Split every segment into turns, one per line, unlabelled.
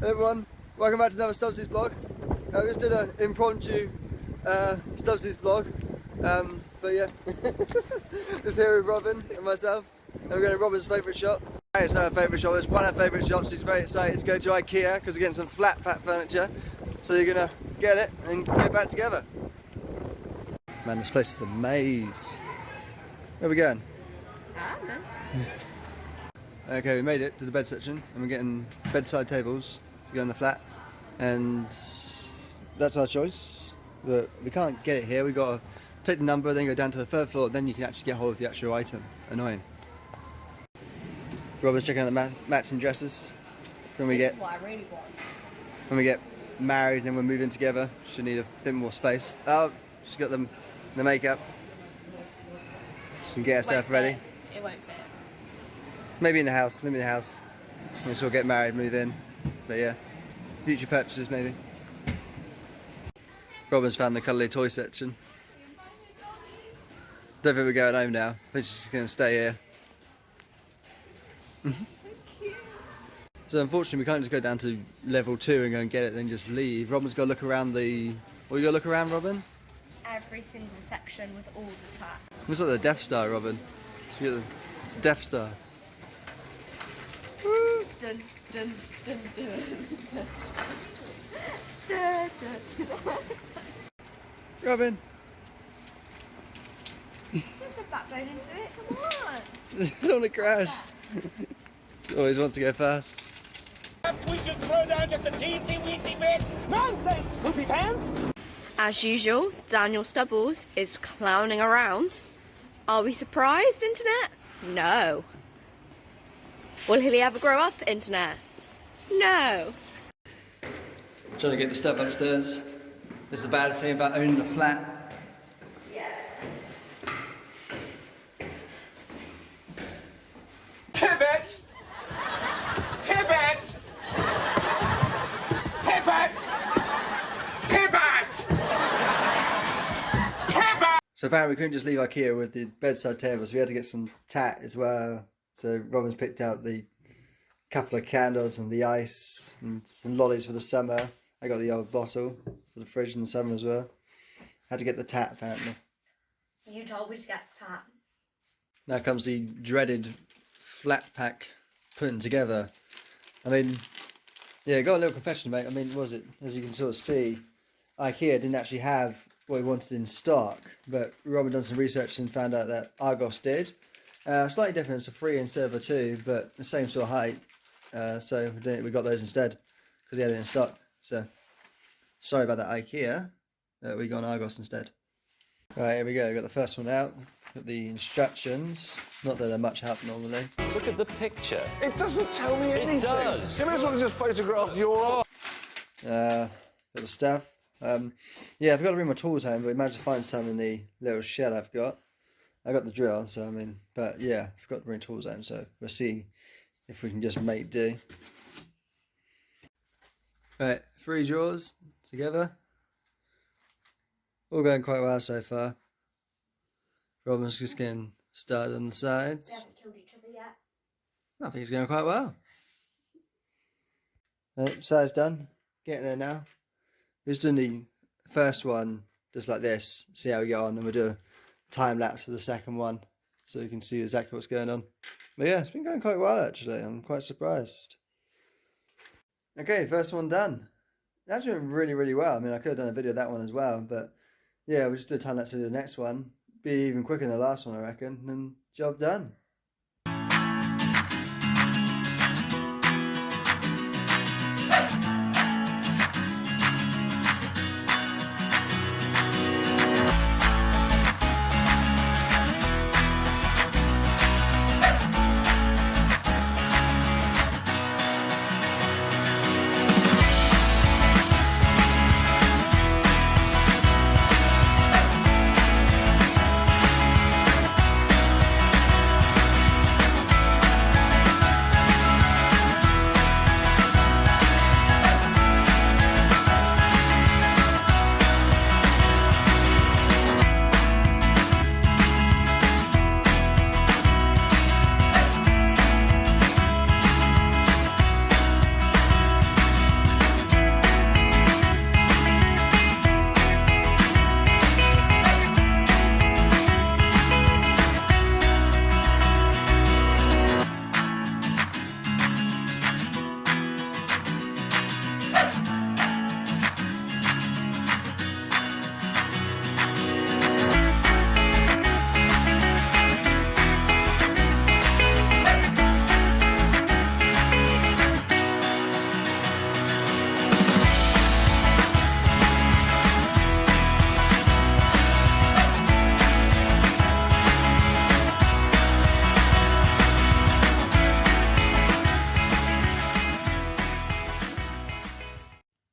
Hey everyone, welcome back to another Stubbsy's vlog. We just did an impromptu Stubbsy's vlog, but yeah, just here with Robyn and myself, and we're going to Robyn's favourite shop. It's not her favourite shop, it's one of her favourite shops. She's very excited to go to Ikea because we're getting some flat pack furniture, so you're going to get it and get back together. Man, this place is a maze. Where are we going?
I don't know.
Okay, we made it to the bed section and we're getting bedside tables to go in the flat, and that's our choice, but we can't get it here. We've got to take the number, then go down to the third floor, then you can actually get hold of the actual item. Annoying. Robyn's checking out the matching dresses.
This is what I really want.
When we get married and we're moving together, she'll need a bit more space. Oh, she's got the makeup. She can get herself ready.
It won't fit.
Maybe in the house, When she'll get married, move in. But yeah, future purchases maybe. Robyn's found the cuddly toy section. Don't think we're going home now. I think she's going to stay here.
So cute.
So unfortunately we can't just go down to level 2 and go and get it, then just leave. Robyn's got to look around the... What are you going to look around, Robyn?
Every single section with all the tack.
Looks like the Death Star, Robyn. She got the Death Star.
Dun, dun, dun, dun, dun. Dun, dun, dun.
Robyn!
There's a backbone into it, come on!
I don't want to crash. Always want to go fast.
Perhaps we should slow down just a teensy weensy bit. Nonsense, poopy pants!
As usual, Daniel Stubbles is clowning around. Are we surprised, Internet? No. Will he ever grow up, Internet? No.
Trying to get the stuff upstairs. It's the bad thing about owning a flat.
Yeah.
Pivot! Pivot! Pivot! Pivot! Pivot!
So apparently we couldn't just leave Ikea with the bedside tables. We had to get some tat as well. So Robyn's picked out the couple of candles and the ice and some lollies for the summer. I got the old bottle for the fridge in the summer as well. Had to get the tat apparently.
You told me to get the tap.
Now comes the dreaded flat pack putting together. I mean, yeah, got a little confession, mate. I mean, was it, as you can sort of see, Ikea didn't actually have what we wanted in stock, but Robyn done some research and found out that Argos did. Slightly different, it's a 3 instead of a 2, but the same sort of height. So we got those instead because they had it in stock. So sorry about that, Ikea. We got an Argos instead. Right, here we go. Got the first one out. Got the instructions. Not that they're much help normally.
Look at the picture.
It doesn't tell me anything.
It does.
You may as well have just photographed your art.
Got the stuff. Yeah, I've got to bring my tools home, but we managed to find some in the little shed I've got. I got the drill, so I mean, but yeah, I've got to bring tools home, so we'll see if we can just make do. Right, 3 drawers together. All going quite well so far. Robyn's just getting started on the sides.
We haven't killed each other yet.
I think it's going quite well. Right, side's done. Getting there now. We're just doing the first one just like this. See how we get on, and we'll do a time lapse of the second one so you can see exactly what's going on. But yeah, it's been going quite well actually. I'm quite surprised. Okay, first one done. It actually went really, really well. I mean, I could have done a video of that one as well, but yeah, we'll just do a time lapse to the next one. Be even quicker than the last one, I reckon, and job done.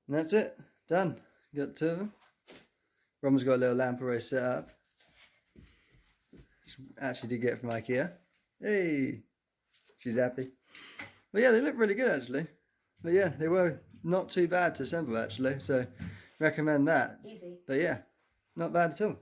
And that's it. Done. Got 2 of them. Robyn's got a little lamp already set up. She actually did get it from Ikea. Hey! She's happy. But yeah, they look really good actually. But yeah, they were not too bad to assemble actually. So recommend that.
Easy.
But yeah, not bad at all.